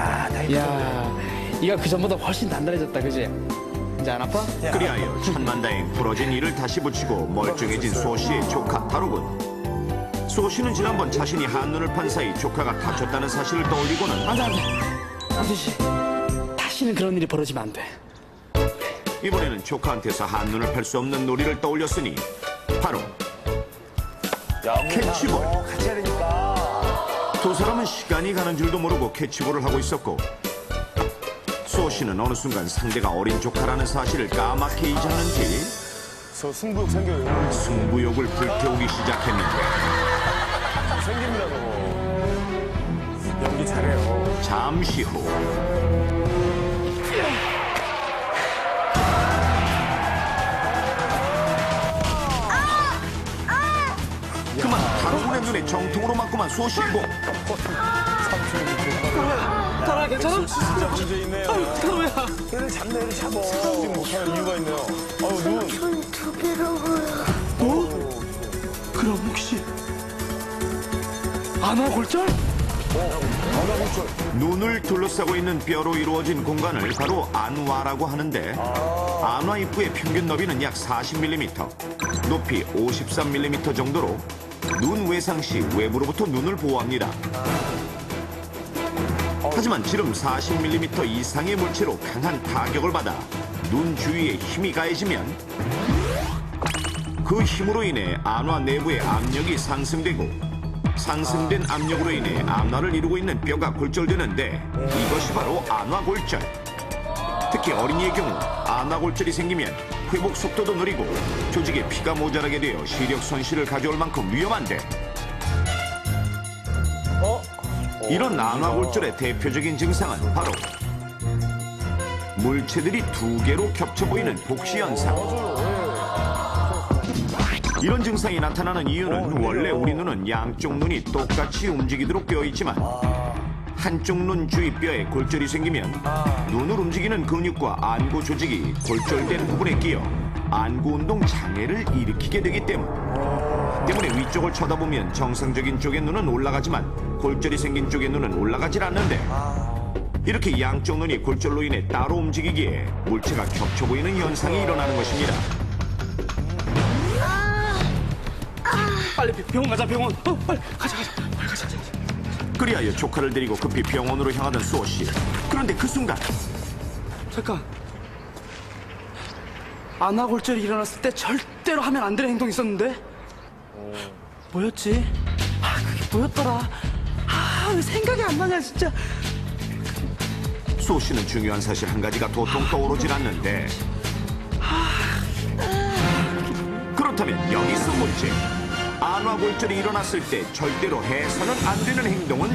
야, 야, 이가 그 전보다 훨씬 단단해졌다, 그지? 이제 안 아파? 그리하여 천만다행 부러진 이를 다시 붙이고 멀쩡해진 소 씨의 조카 바로군. 소 씨는 지난번 자신이 한눈을 판 사이 조카가 다쳤다는 사실을 떠올리고는 안 돼, 안 돼. 아저씨, 다시는 그런 일이 벌어지면 안 돼. 이번에는 조카한테서 한눈을 팔 수 없는 놀이를 떠올렸으니 바로 캐치볼. 같이 해야 되니까. 두 사람은 시간이 가는 줄도 모르고 캐치볼을 하고 있었고 소 씨는 어느 순간 상대가 어린 조카라는 사실을 까맣게 잊었는지 저 승부욕 생겨요. 승부욕을 불태우기 시작했는데 생깁니다, 저거. 연기 잘해요. 잠시 후 그만 바로군의 눈에 정통으로 맞고만 소시고 달아, 괜찮아? 진짜 문제 있네요. 달아야. 얘를 잡네, 얘를 잡어. 지금 못하는 이유가 있네요. 아우, 눈. 손두 개라고요. 뭐? 그럼 혹시 안화골절? 눈을 둘러싸고 있는 뼈로 이루어진 공간을 바로 안와라고 하는데 안와 입구의 평균 너비는 약 40mm, 높이 53mm 정도로 눈 외상 시 외부로부터 눈을 보호합니다. 하지만 지름 40mm 이상의 물체로 강한 타격을 받아 눈 주위에 힘이 가해지면 그 힘으로 인해 안와 내부의 압력이 상승되고 상승된 압력으로 인해 안와를 이루고 있는 뼈가 골절되는데 이것이 바로 안와골절. 특히 어린이의 경우 안와골절이 생기면 회복 속도도 느리고 조직에 피가 모자라게 되어 시력 손실을 가져올 만큼 위험한데 이런 안와골절의 대표적인 증상은 바로 물체들이 두 개로 겹쳐 보이는 복시 현상. 이런 증상이 나타나는 이유는 원래 우리 눈은 양쪽 눈이 똑같이 움직이도록 되어 있지만 한쪽 눈 주위 뼈에 골절이 생기면 눈을 움직이는 근육과 안구 조직이 골절된 부분에 끼어 안구 운동 장애를 일으키게 되기 때문에 위쪽을 쳐다보면 정상적인 쪽의 눈은 올라가지만 골절이 생긴 쪽의 눈은 올라가질 않는데 이렇게 양쪽 눈이 골절로 인해 따로 움직이기에 물체가 겹쳐 보이는 현상이 일어나는 것입니다. 빨리 병원 가자, 병원. 빨리 가자. 그리하여 조카를 데리고 급히 병원으로 향하던 수호 씨. 그런데 그 순간 잠깐. 안화골절이 일어났을 때 절대로 하면 안 되는 행동이 있었는데? 뭐였지? 그게 뭐였더라? 왜 생각이 안 나냐, 진짜. 수호 씨는 중요한 사실 한 가지가 도통 떠오르질 않는데 그렇다면 여기서 문제. 안화골절이 일어났을 때 절대로 해서는 안 되는 행동은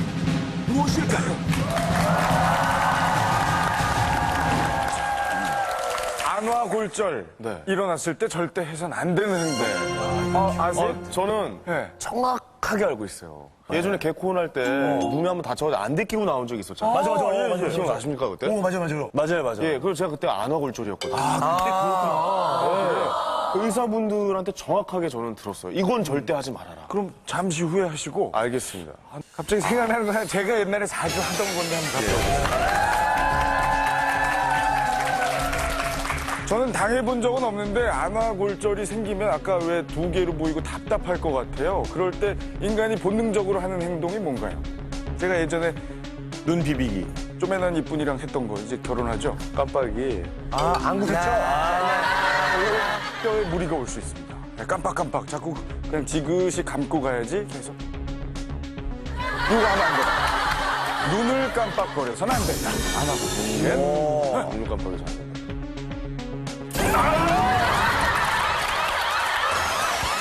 무엇일까요? 안화골절 일어났을 때 절대 해서는 안 되는 행동. 아세요? 저는 네. 정확하게 알고 있어요. 예전에 개콘 할 때 눈이 한번 다쳐서 안대 끼고 나온 적이 있었잖아요. 맞아. 기억나십니까 그때? 맞아요. 맞아요. 예, 그래서 제가 그때 안화골절이었거든요. 그때 그렇구나. 의사분들한테 정확하게 저는 들었어요. 이건 절대 하지 말아라. 그럼 잠시 후에 하시고. 알겠습니다. 갑자기 생각나는 거 제가 옛날에 자주 하던 건데 한번 갔다 오겠습니다. 저는 당해본 적은 없는데 안화골절이 생기면 아까 왜 두 개로 보이고 답답할 것 같아요. 그럴 때 인간이 본능적으로 하는 행동이 뭔가요? 제가 예전에 눈 비비기. 쪼매난 이쁜이랑 했던 거 이제 결혼하죠? 깜빡이. 안구 죠 뼈에 무리가 올 수 있습니다. 깜빡깜빡 자꾸 그냥 지그시 감고 가야지 계속. 이거 하면 안 돼. 눈을 깜빡거려서는 안 된다. 안 하고. 눈 깜빡이 잘.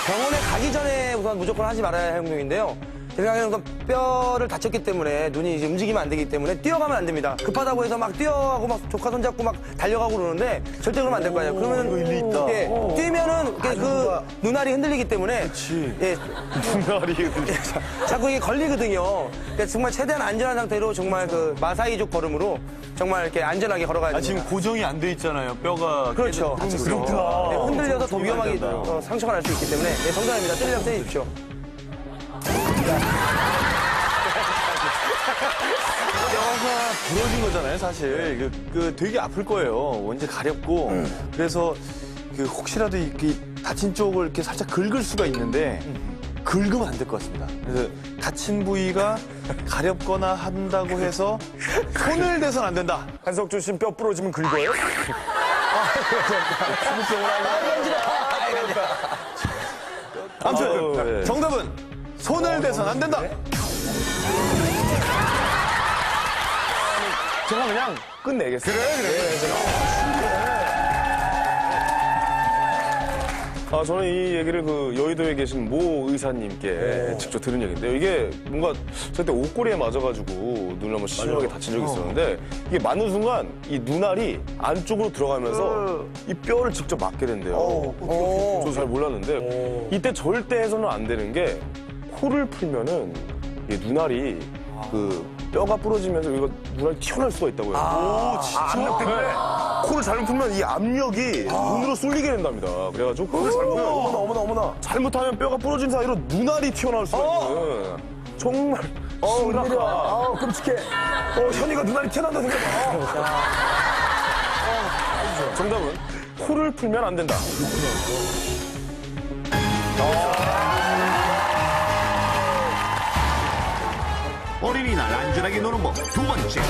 병원에 가기 전에 우선 무조건 하지 말아야 할 행동인데요. 제 생각에는 뼈를 다쳤기 때문에 눈이 이제 움직이면 안 되기 때문에 뛰어가면 안 됩니다. 급하다고 해서 막 뛰어가고 막 조카 손잡고 막 달려가고 그러는데 절대 그러면 안 될 거 아니에요. 그러면은 일리 있다. 예, 뛰면은 그 눈알이 흔들리기 때문에 예, 눈알이 자꾸 이게 걸리거든요. 그러니까 정말 최대한 안전한 상태로 정말 그 마사이족 걸음으로 정말 이렇게 안전하게 걸어가야 됩니다. 지금 고정이 안 돼 있잖아요. 뼈가. 그렇죠. 그렇구나. 네, 흔들려서 더 위험하게 상처가 날 수 있기 때문에 네, 정답입니다. 때리려면 때리십시오. 부러진 거잖아요, 사실. 되게 아플 거예요. 원체 가렵고. 그래서 혹시라도 이 다친 쪽을 이렇게 살짝 긁을 수가 있는데 긁으면 안 될 것 같습니다. 그래서 다친 부위가 가렵거나 한다고 해서 손을 대선 안 된다. 한석준 씨는 뼈 부러지면 긁어요? 아무튼 정답은 손을 대선 안 된다. 제가 그냥 끝내겠어요. 저는 이 얘기를 여의도에 계신 모 의사님께 직접 들은 얘기인데요. 이게 뭔가 저때 옷걸이에 맞아가지고 눈을 한번 심하게 다친 적이 있었는데 이게 맞는 순간 이 눈알이 안쪽으로 들어가면서 이 뼈를 직접 맞게 된대요. 저도 잘 몰랐는데 이때 절대 해서는 안 되는 게 코를 풀면은 이 눈알이 뼈가 부러지면서 여기가 눈알이 튀어나올 수가 있다고요. 오, 진짜? 압력 때문에? 코를 잘못 풀면 이 압력이 눈으로 쏠리게 된답니다. 그래가지고 코를 잘못 어머나. 잘못하면 뼈가 부러진 사이로 눈알이 튀어나올 수가 있는. 정말 심각하다. 끔찍해. 현이가 눈알이 튀어나온다 생각해. 정답은 코를 풀면 안 된다. 어린이날 안전하게 노는 법 두 번째.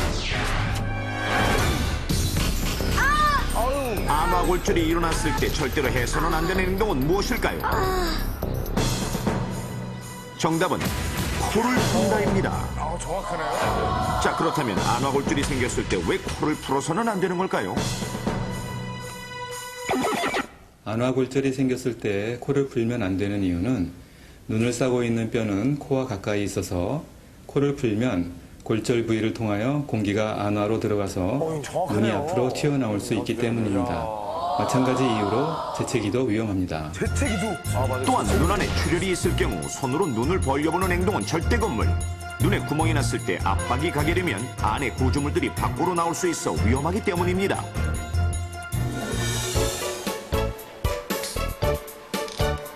안화골절이 일어났을 때 절대로 해서는 안 되는 행동은 무엇일까요? 정답은 코를 푼다입니다. 정확하네요. 자, 그렇다면 안화골절이 생겼을 때 왜 코를 풀어서는 안 되는 걸까요? 안화골절이 생겼을 때 코를 풀면 안 되는 이유는 눈을 싸고 있는 뼈는 코와 가까이 있어서 코를 풀면 골절 부위를 통하여 공기가 안화로 들어가서 눈이 앞으로 튀어나올 수 있기 때문입니다. 마찬가지 이유로 재채기도 위험합니다. 또한 눈 안에 출혈이 있을 경우 손으로 눈을 벌려보는 행동은 절대 금물. 눈에 구멍이 났을 때 압박이 가게 되면 안에 구조물들이 밖으로 나올 수 있어 위험하기 때문입니다.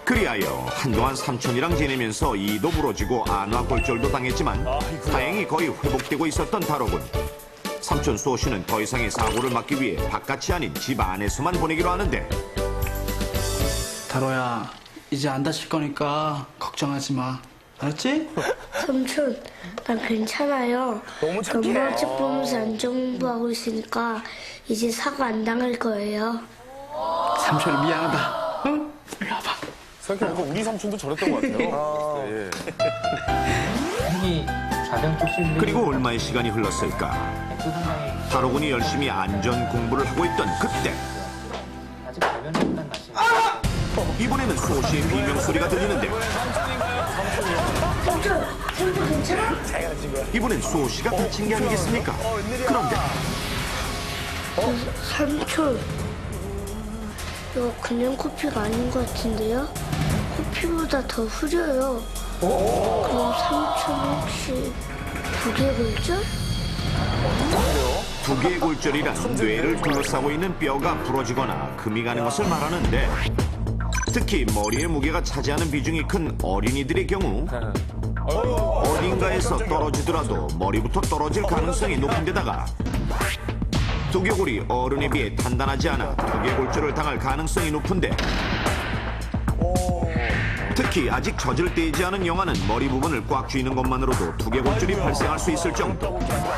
그리하여 한동안 삼촌이랑 지내면서 이도 부러지고 안화골절도 당했지만 다행히 거의 회복되고 있었던 다로군. 삼촌 수호 씨는 더 이상의 사고를 막기 위해 바깥이 아닌 집 안에서만 보내기로 하는데 다로야, 이제 안 다칠 거니까 걱정하지 마. 알았지? 삼촌, 난 괜찮아요. 너무 착해. 엄마 책 보면서 안전 공부하고 있으니까 이제 사고 안 당할 거예요. 삼촌이 미안하다. 응? 일로 와봐. 생각해보니까 우리 삼촌도 저랬던 것 같아요. 예. 흔히 가장 쪽심 그리고 얼마의 시간이 흘렀을까? 다로군이 열심히 안전 공부를 하고 있던 그때 아직 발견이 못한 맛이 이번에는 수호 씨의 비명 소리가 들리는데 삼촌, 삼촌 괜찮아? 이번엔 수호 씨가 다친 게 아니겠습니까? 그런데 삼촌, 이거 그냥 코피가 아닌 것 같은데요? 코피보다 더 흐려요. 그럼 삼촌 혹시 두개골절? 두개골절이란 뇌를 둘러싸고 있는 뼈가 부러지거나 금이 가는 것을 말하는데 특히 머리의 무게가 차지하는 비중이 큰 어린이들의 경우 어딘가에서 떨어지더라도 머리부터 떨어질 가능성이 높은 데다가 두개골이 어른에 비해 단단하지 않아 두개골절을 당할 가능성이 높은데 특히 아직 젖을 떼지 않은 영아는 머리 부분을 꽉 쥐는 것만으로도 두개골절이 발생할 수 있을 정도.